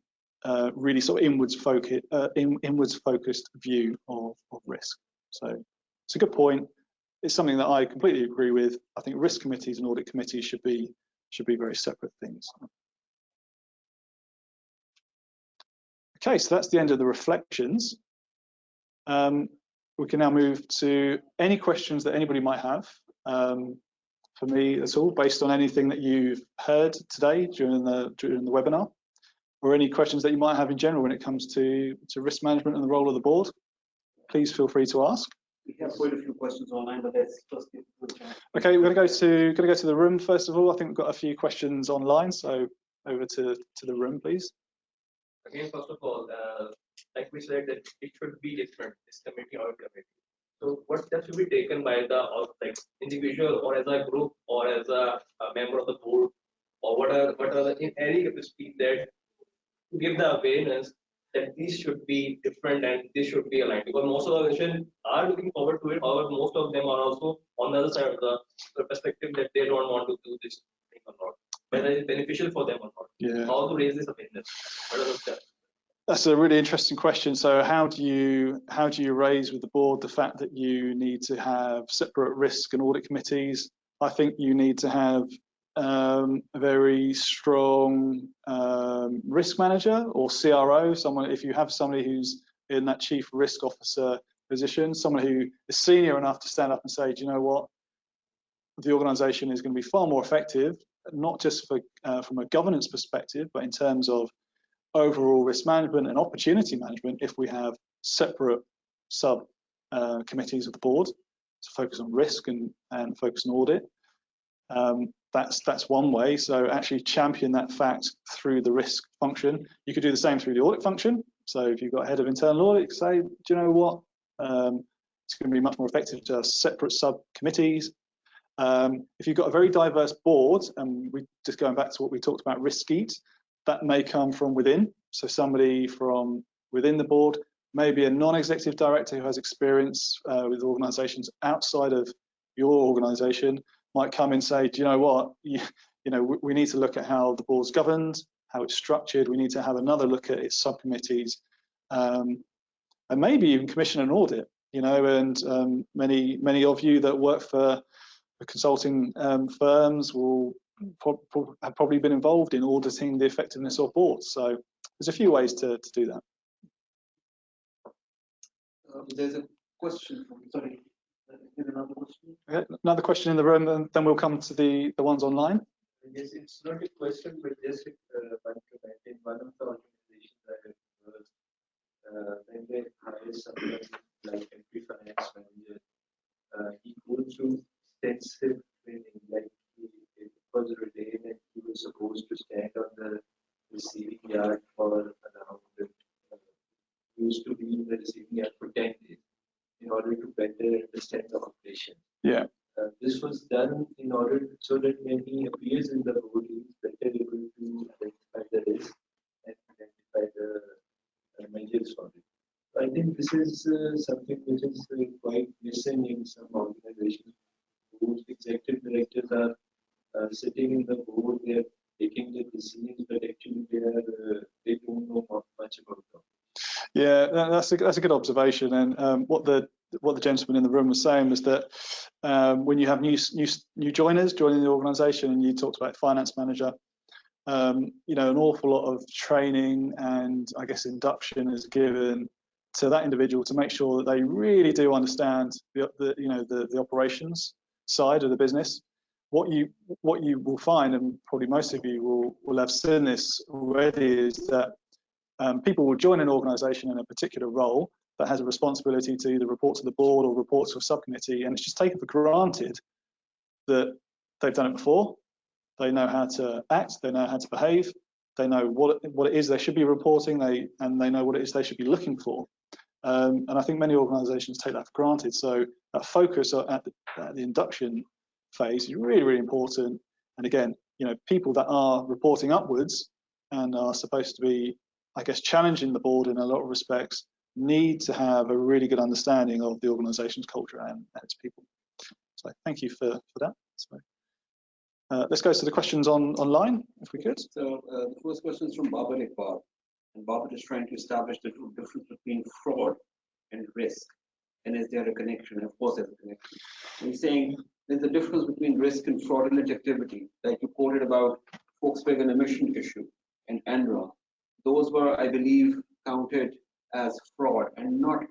really sort of inwards focused view of risk. So it's a good point. It's something that I completely agree with. I think risk committees and audit committees should be very separate things. Okay, so that's the end of the reflections. We can now move to any questions that anybody might have. For me, that's all based on anything that you've heard today during the webinar, or any questions that you might have in general when it comes to risk management and the role of the board. Please feel free to ask. We have quite a few questions online, but let's first get to the Okay, we're going to go to the room first of all. I think we've got a few questions online, so over to the room, please. Again, first of all, like we said, that it should be different, this committee or committee. So what steps should be taken by the individual, or as a group, or as a member of the board, or what are the in any capacity that to give the awareness that these should be different and this should be aligned? Because most of the organizations are looking forward to it. However, most of them are also on the other side of the perspective that they don't want to do this thing or not, whether it's beneficial for them or not. Yeah. How to raise this awareness? What are the steps? That's a really interesting question. So how do you raise with the board the fact that you need to have separate risk and audit committees? I think you need to have a very strong risk manager or CRO. Someone, if you have somebody who's in that chief risk officer position, someone who is senior enough to stand up and say, do you know what, the organisation is going to be far more effective, not just for from a governance perspective, but in terms of overall risk management and opportunity management, if we have separate sub committees of the board to focus on risk and focus on audit. That's one way. So actually champion that fact through the risk function. You could do the same through the audit function. So if you've got a head of internal audit, say, do you know what? It's going to be much more effective to have separate subcommittees. If you've got a very diverse board, and we just going back to what we talked about, risk skeet, that may come from within. So somebody from within the board, maybe a non-executive director who has experience with organisations outside of your organisation, might come and say, do you know what, we need to look at how the board's governed, how it's structured. We need to have another look at its subcommittees, and maybe even commission an audit. And many of you that work for consulting firms will have probably been involved in auditing the effectiveness of boards. So there's a few ways to do that. There's a question from, sorry, another question? Okay, another question in the room, and then we'll come to the ones online. Yes, it's not a question, but just one comment. In one of the organizations I was, when they hire someone like MP Finance Manager, he goes through extensive training, like it was a day that he was supposed to stand on the receiving yard for around, used to be in the receiving yard for 10 days in order to better understand the operation. Yeah. This was done in order so that when he appears in the board, he is better able to identify the risk and identify the measures for it. I think this is something which is quite missing in some organizations. Whose executive directors are sitting in the board, they are taking the decisions, but actually they don't know much about them. Yeah, that's a good observation. And what the gentleman in the room was saying was that when you have new joiners joining the organisation, and you talked about finance manager, an awful lot of training and I guess induction is given to that individual to make sure that they really do understand the operations side of the business. What you will find, and probably most of you will have seen this already, is that people will join an organisation in a particular role that has a responsibility to either report to the board or report to a subcommittee, and it's just taken for granted that they've done it before. They know how to act, they know how to behave, they know what it is they should be reporting, and they know what it is they should be looking for. And I think many organisations take that for granted. So that focus at the induction phase is really, really important. And again, people that are reporting upwards and are supposed to be, I guess, challenging the board in a lot of respects, need to have a really good understanding of the organisation's culture and its people. So thank you for that. So, let's go to the questions online, if we could. So the first question is from Babar Iqbal. And Babar is trying to establish the difference between fraud and risk. And is there a connection? Of course, there's a connection. And he's saying there's a difference between risk and fraudulent activity. Like you quoted about Volkswagen emission issue and Enron. Those were, I believe, counted as fraud and not.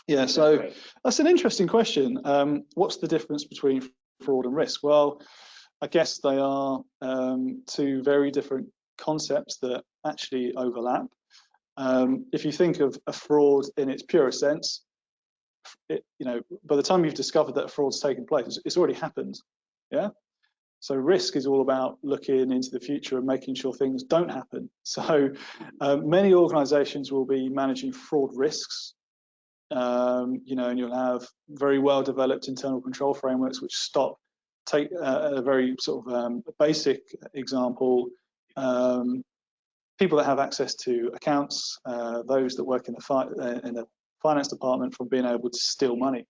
Yeah, so that's an interesting question. What's the difference between fraud and risk? Well, I guess they are two very different concepts that actually overlap. If you think of a fraud in its purest sense, by the time you've discovered that a fraud's taken place, it's already happened. Yeah. So risk is all about looking into the future and making sure things don't happen. So many organisations will be managing fraud risks. And you'll have very well developed internal control frameworks which stop. Take a very sort of basic example, people that have access to accounts, those that work in the finance department from being able to steal money,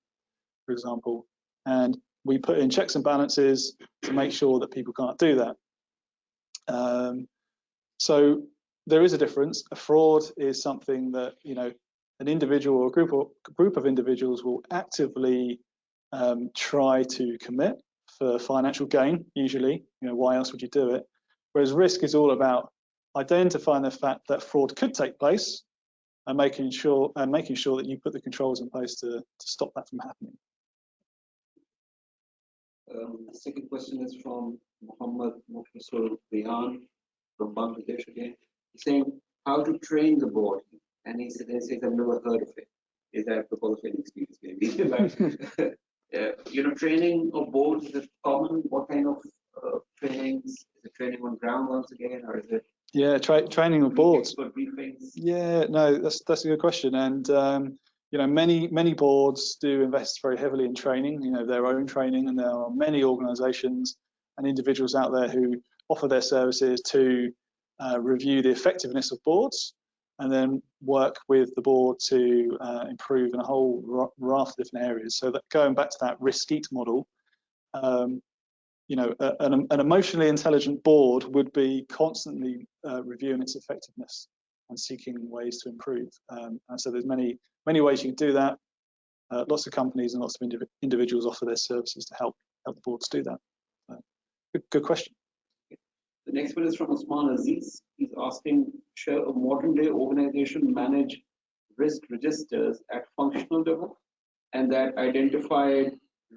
for example. And we put in checks and balances to make sure that people can't do that. So there is a difference. A fraud is something that, an individual or a group of individuals will actively try to commit for financial gain, usually. Why else would you do it? Whereas risk is all about identifying the fact that fraud could take place and making sure that you put the controls in place to stop that from happening. The second question is from Muhammad Mukhlisur Bihan from Bangladesh again. He's saying how to train the board, and he says I've never heard of it. Is that because of any experience maybe? But, training of boards, is it common? What kind of trainings? Is it training on ground once again, or is it? Yeah, training of boards. Briefings? Yeah, no, that's a good question. And many boards do invest very heavily in training, their own training, and there are many organisations and individuals out there who offer their services to review the effectiveness of boards and then work with the board to improve in a whole raft of different areas. So that going back to that risk-eat model, an emotionally intelligent board would be constantly reviewing its effectiveness and seeking ways to improve. And so there's many ways you can do that. Lots of companies and lots of individuals offer their services to help the boards do that. Good question. The next one is from Usman Aziz. He's asking, shall a modern day organization manage risk registers at functional level, and that identified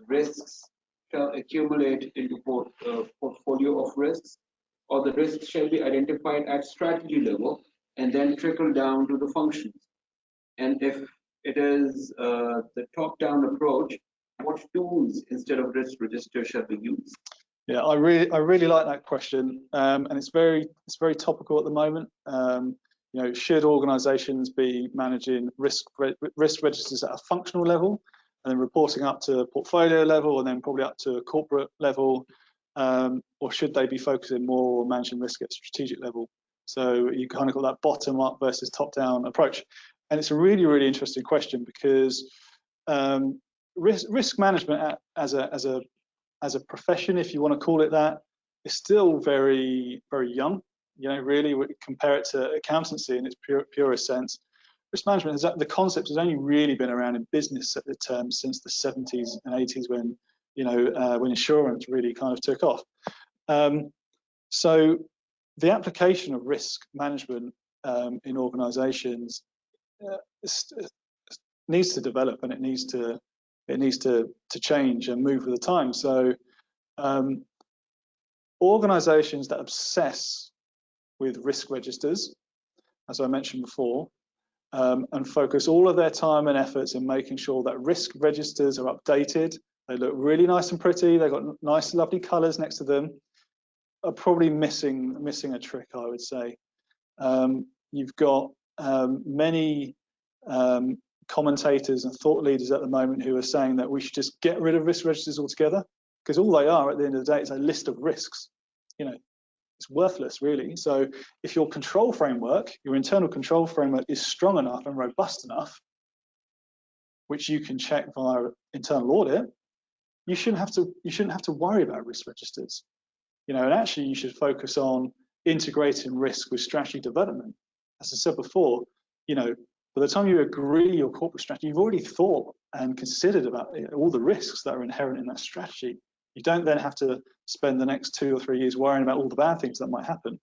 risks shall accumulate into portfolio of risks, or the risks shall be identified at strategy level and then trickle down to the functions? And if it is the top-down approach, what tools instead of risk register shall be used? Yeah, I really like that question, and it's very topical at the moment. Should organisations be managing risk registers at a functional level, and then reporting up to portfolio level, and then probably up to a corporate level, or should they be focusing more on managing risk at strategic level? So you kind of got that bottom-up versus top-down approach, and it's a really interesting question because risk management as a profession, if you want to call it that, is still very young. Really, we compare it to accountancy in its purest sense. Risk management the concept has only really been around in business at the term since the 70s and 80s when insurance really kind of took off. So the application of risk management in organisations needs to develop, and it needs to change and move with the time. So organisations that obsess with risk registers, as I mentioned before, and focus all of their time and efforts in making sure that risk registers are updated, they look really nice and pretty, they've got nice lovely colours next to them, are probably missing a trick, I would say. You've got many commentators and thought leaders at the moment who are saying that we should just get rid of risk registers altogether, because all they are at the end of the day is a list of risks. You know, it's worthless really. So if your control framework, your internal control framework is strong enough and robust enough, which you can check via internal audit, you shouldn't have to worry about risk registers. You know, and actually you should focus on integrating risk with strategy development. As I said before, you know, by the time you agree your corporate strategy, you've already thought and considered about all the risks that are inherent in that strategy. You don't then have to spend the next 2 or 3 years worrying about all the bad things that might happen.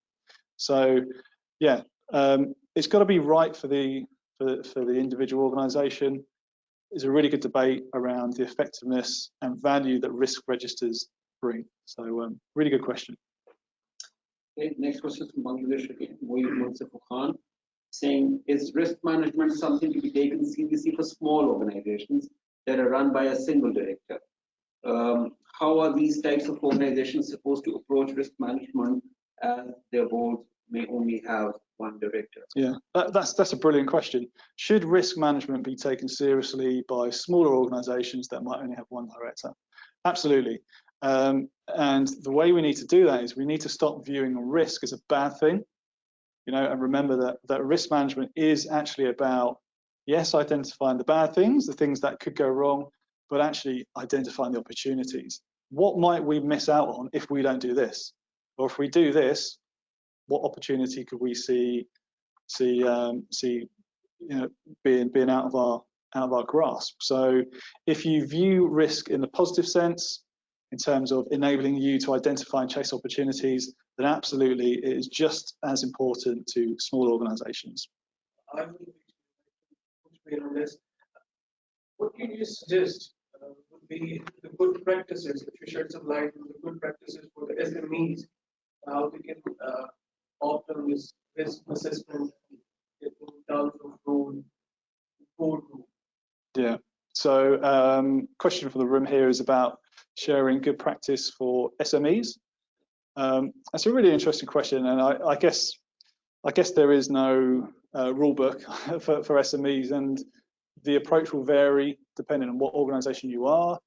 So, yeah, it's got to be right for the individual organisation. There's a really good debate around the effectiveness and value that risk registers bring. So, really good question. Okay, next question from Bangladesh again, Munsif Khan, saying, is risk management something to be taken seriously for small organizations that are run by a single director? How are these types of organizations supposed to approach risk management as their boards may only have one director? Yeah, that's a brilliant question. Should risk management be taken seriously by smaller organizations that might only have one director? Absolutely. And the way we need to do that is we need to stop viewing risk as a bad thing, you know, and remember that risk management is actually about, yes, identifying the bad things, the things that could go wrong, but actually identifying the opportunities. What might we miss out on if we don't do this? Or if we do this, what opportunity could we see you know, being out of our grasp? So if you view risk in the positive sense, in terms of enabling you to identify and chase opportunities, then absolutely it is just as important to small organizations. I would be on this. What do you suggest would be the good practices, if you shed some light on the good practices for the SMEs, how they can opt on this risk assessment in terms of boardroom? Yeah. So question for the room here is about sharing good practice for SMEs. That's a really interesting question, and I guess there is no rule book for SMEs, and the approach will vary depending on what organisation you are,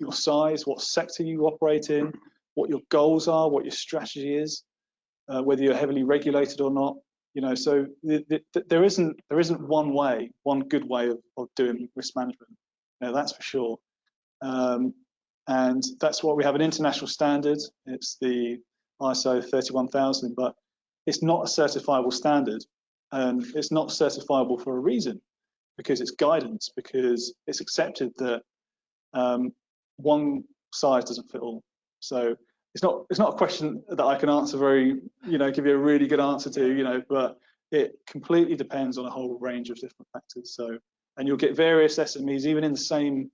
your size, what sector you operate in, what your goals are, what your strategy is, whether you're heavily regulated or not. You know, so there isn't one good way of doing risk management. You know, that's for sure. And that's what we have, an international standard. It's the ISO 31000, but it's not a certifiable standard, and it's not certifiable for a reason, because it's guidance, because it's accepted that one size doesn't fit all. So it's not a question that I can answer give you a really good answer to, but it completely depends on a whole range of different factors. So, and you'll get various SMEs even in the same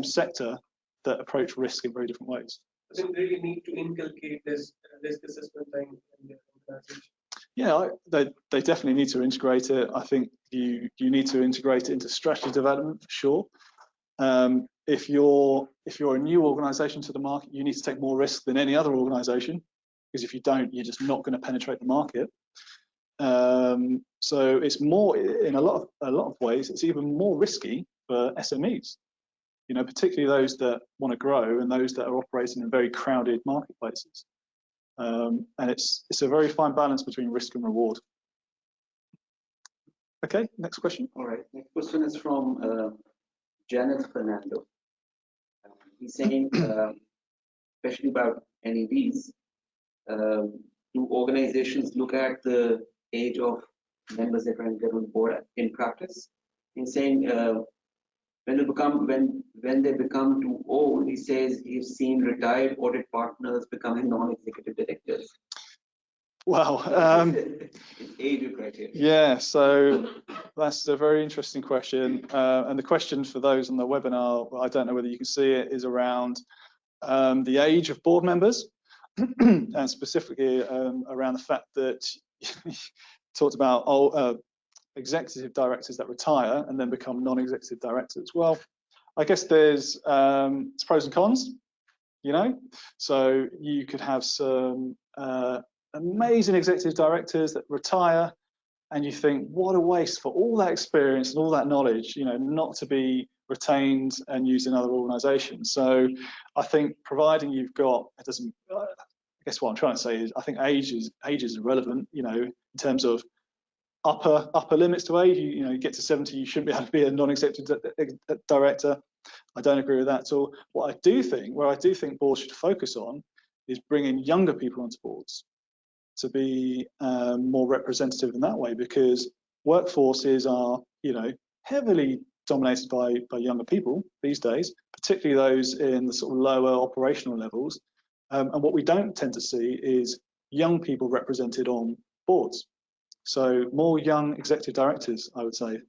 sector that approach risk in very different ways. Does it really need to inculcate this risk assessment thing in the organization? Yeah, they definitely need to integrate it. I think you need to integrate it into strategy development for sure. If you're a new organisation to the market, you need to take more risk than any other organisation, because if you don't, you're just not going to penetrate the market. So it's more, in a lot of ways, it's even more risky for SMEs. You know, particularly those that want to grow and those that are operating in very crowded marketplaces. And it's a very fine balance between risk and reward. Okay, next question. All right, next question is from Janet Fernando. He's saying, especially about NEDs, do organizations look at the age of members that are on board in practice? He's saying when they become too old, he says he's seen retired audit partners becoming non-executive directors. Wow. Age criteria. Yeah, so that's a very interesting question. And the question for those on the webinar, I don't know whether you can see it, is around the age of board members, and specifically around the fact that you talked about executive directors that retire and then become non-executive directors. Well, I guess there's pros and cons, so you could have some amazing executive directors that retire and you think, what a waste for all that experience and all that knowledge, you know, not to be retained and used in other organisations. So I think providing you've got, it doesn't, I guess what I'm trying to say is I think age is irrelevant, you know, in terms of upper limits to age. You know, you get to 70, you shouldn't be able to be a non-executive director. I don't agree with that at all. Where I do think boards should focus on is bringing younger people onto boards to be more representative in that way, because workforces are, you know, heavily dominated by younger people these days, particularly those in the sort of lower operational levels. And what we don't tend to see is young people represented on boards. So more young executive directors, I would say.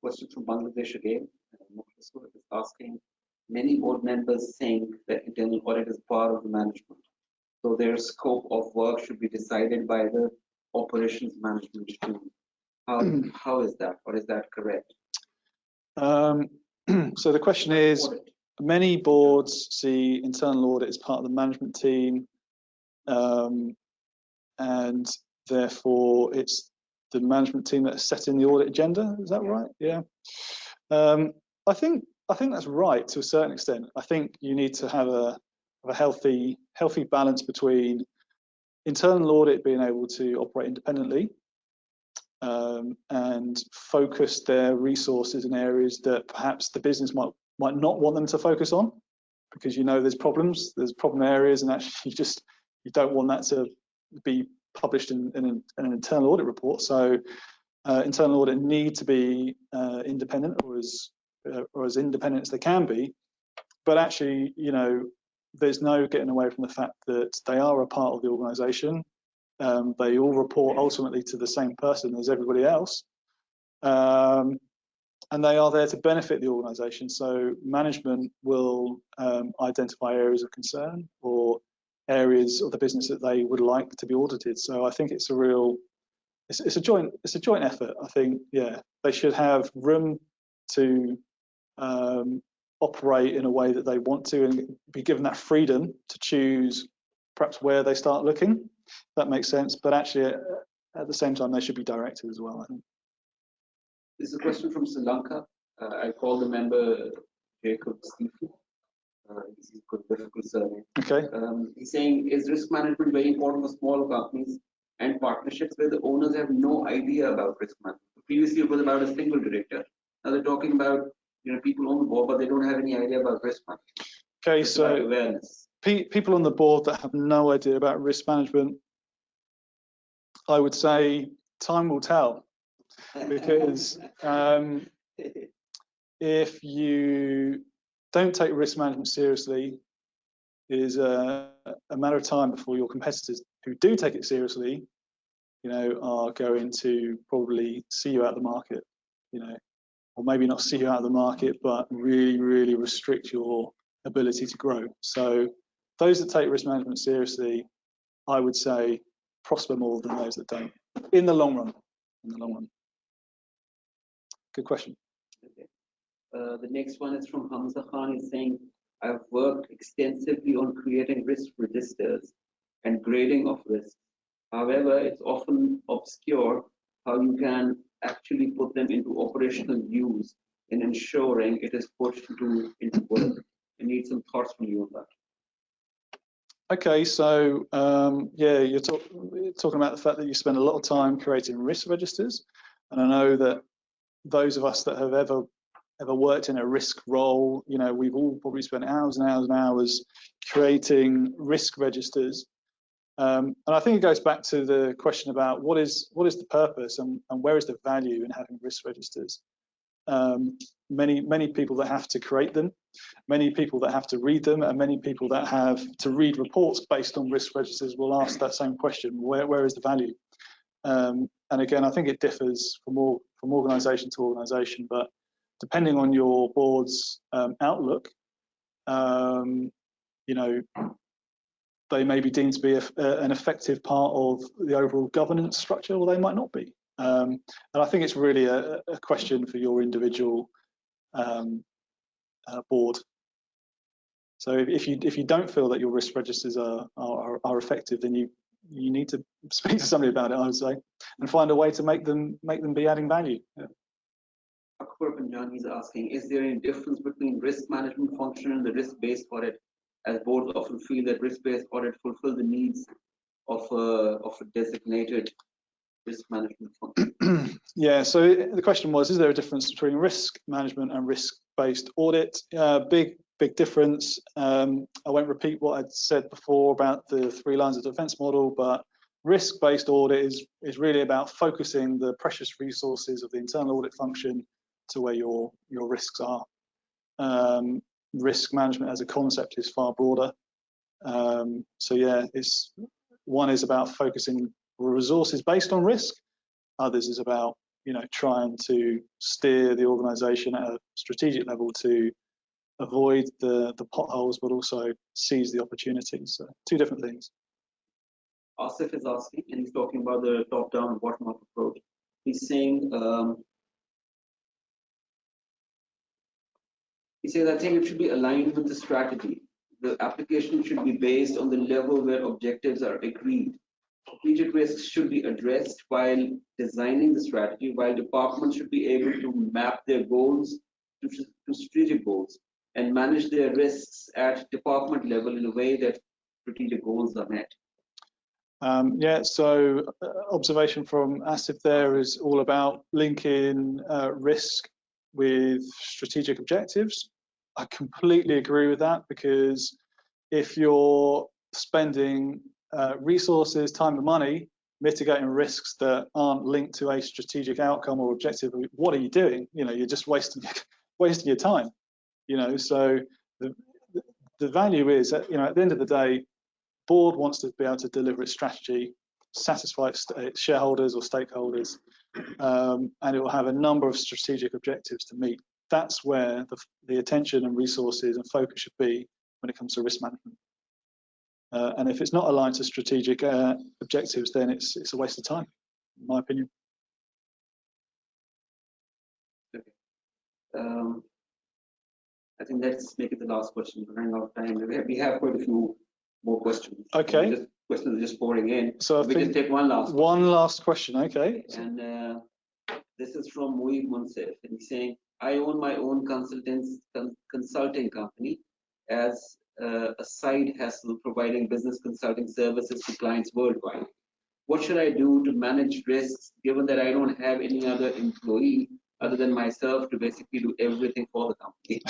Question from Bangladesh again. Is asking, many board members think that internal audit is part of the management, so their scope of work should be decided by the operations management team. How is that, or is that correct? So the question is, Audit. many boards see internal audit as part of the management team, and therefore it's the management team that is setting the audit agenda. Is that right? Yeah. I think that's right to a certain extent. I think you need to have a healthy balance between internal audit being able to operate independently and focus their resources in areas that perhaps the business might not want them to focus on, because you know there's problem areas, and actually you don't want that to be published in an internal audit report. So internal audit need to be independent, or as independent as they can be. But actually, you know, there's no getting away from the fact that they are a part of the organisation. They all report ultimately to the same person as everybody else, and they are there to benefit the organisation. So management will identify areas of concern or areas of the business that they would like to be audited. So I think it's a joint effort. I think, yeah, they should have room to operate in a way that they want to, and be given that freedom to choose perhaps where they start looking. That makes sense. But actually, at the same time, they should be directed as well, I think. This is a question from Sri Lanka. I called the member Jacob Stephen. He's got a difficult surname. Okay. He's saying, is risk management very important for small companies and partnerships where the owners have no idea about risk management? Previously, it was about a single director. Now they're talking about, you know, people on the board, but they don't have any idea about risk management. Okay, it's so awareness. People on the board that have no idea about risk management, I would say time will tell, because if you don't take risk management seriously, it is a matter of time before your competitors who do take it seriously, you know, are going to probably see you out of the market, you know, or maybe not see you out of the market, but really, really restrict your ability to grow. So those that take risk management seriously, I would say, prosper more than those that don't, in the long run. In the long run. Good question. Okay. The next one is from Hamza Khan. He's saying, I've worked extensively on creating risk registers and grading of risk. However, it's often obscure how you can actually put them into operational use in ensuring it is put into work. I need some thoughts from you on that. Okay, so yeah, you're talking about the fact that you spend a lot of time creating risk registers, and I know that those of us that have ever worked in a risk role, you know, we've all probably spent hours and hours and hours creating risk registers. And I think it goes back to the question about what is the purpose and where is the value in having risk registers. Many people that have to create them, many people that have to read them, and many people that have to read reports based on risk registers will ask that same question: where is the value? And again, I think it differs from organisation to organisation, but depending on your board's outlook, you know, they may be deemed to be an effective part of the overall governance structure, or they might not be. And I think it's really a question for your individual board. So if you don't feel that your risk registers are effective, then you you need to speak to somebody about it, I would say, and find a way to make them be adding value. Yeah. Akbar Panjani is asking, is there any difference between risk management function and the risk-based audit, as boards often feel that risk-based audit fulfill the needs of a designated risk management function? Yeah, so the question was, is there a difference between risk management and risk-based audit? Big difference. I won't repeat what I'd said before about the 3 lines of defense model, but risk-based audit is really about focusing the precious resources of the internal audit function to where your risks are. Risk management as a concept is far broader. So yeah, one is about focusing resources based on risk. Others is about trying to steer the organisation at a strategic level to avoid the potholes, but also seize the opportunities. So 2 different things. Asif is asking, and he's talking about the top-down, bottom-up approach. He's saying, he says, I think it should be aligned with the strategy. The application should be based on the level where objectives are agreed. Strategic risks should be addressed while designing the strategy, while departments should be able to map their goals to strategic goals and manage their risks at department level in a way that strategic goals are met. Yeah, so observation from Asif there is all about linking risk with strategic objectives. I completely agree with that, because if you're spending resources, time and money mitigating risks that aren't linked to a strategic outcome or objective, what are you doing? You're just wasting your time. So the value is that at the end of the day, board wants to be able to deliver its strategy, satisfy its shareholders or stakeholders, and it will have a number of strategic objectives to meet. That's where the attention and resources and focus should be when it comes to risk management. And if it's not aligned to strategic objectives, then it's a waste of time, in my opinion. Okay. I think let's make it the last question. We're running out of time. We have quite a few more questions. Okay. Questions are just pouring in. So we just take one last. One last question. Okay. And this is from Mueeb Munsif, and he's saying, I own my own consulting company as a side hustle, providing business consulting services to clients worldwide. What should I do to manage risks, given that I don't have any other employee other than myself to basically do everything for the company?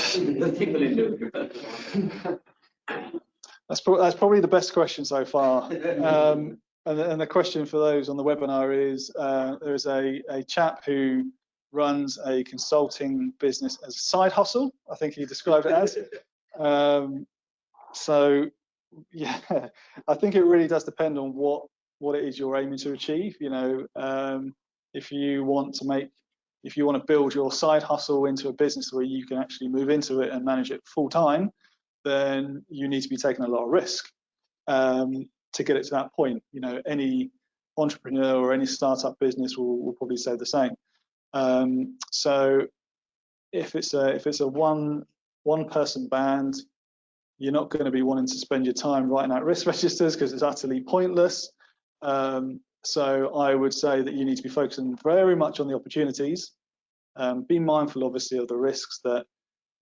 That's probably the best question so far. And the question for those on the webinar is, there's a chap who runs a consulting business as a side hustle, I think he described it as. So yeah, I think it really does depend on what it is you're aiming to achieve. If you want to build your side hustle into a business where you can actually move into it and manage it full time, then you need to be taking a lot of risk to get it to that point. Any entrepreneur or any startup business will probably say the same. So if it's a one person band, you're not going to be wanting to spend your time writing out risk registers because it's utterly pointless. So I would say that you need to be focusing very much on the opportunities. Be mindful, obviously, of the risks that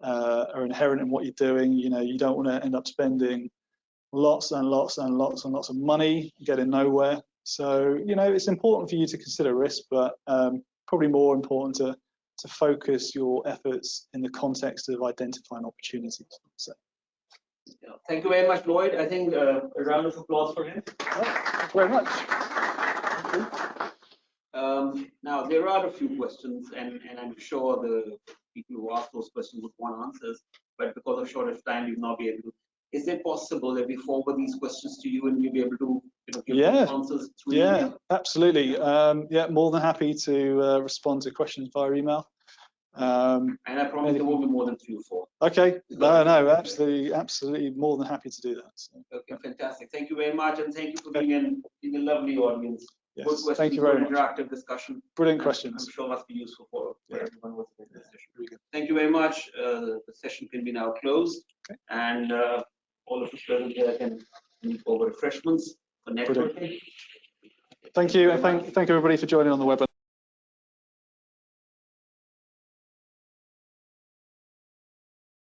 are inherent in what you're doing. You don't want to end up spending lots and lots and lots and lots of money getting nowhere. So it's important for you to consider risk, but probably more important to focus your efforts in the context of identifying opportunities. So. Thank you very much, Lloyd. I think a round of applause for him. Thank you very much. Now, there are a few questions, and I'm sure the people who ask those questions would want answers, but because of shortage of time, we'll not be able to. Is it possible that we forward these questions to you and you'll be able to give answers through email? Absolutely. Yeah, more than happy to respond to questions via email. And I promise there won't be more than 3 or 4. Okay. No, absolutely more than happy to do that. So. Okay, fantastic. Thank you very much, and thank you for being a lovely audience. Yes, good questions, thank you very much. Interactive discussion. Brilliant questions. I'm sure must be useful for everyone who was in this session. Thank you very much. The session can be now closed, and all of us present here can meet over refreshments. for networking. Thank you, and thank everybody for joining on the webinar.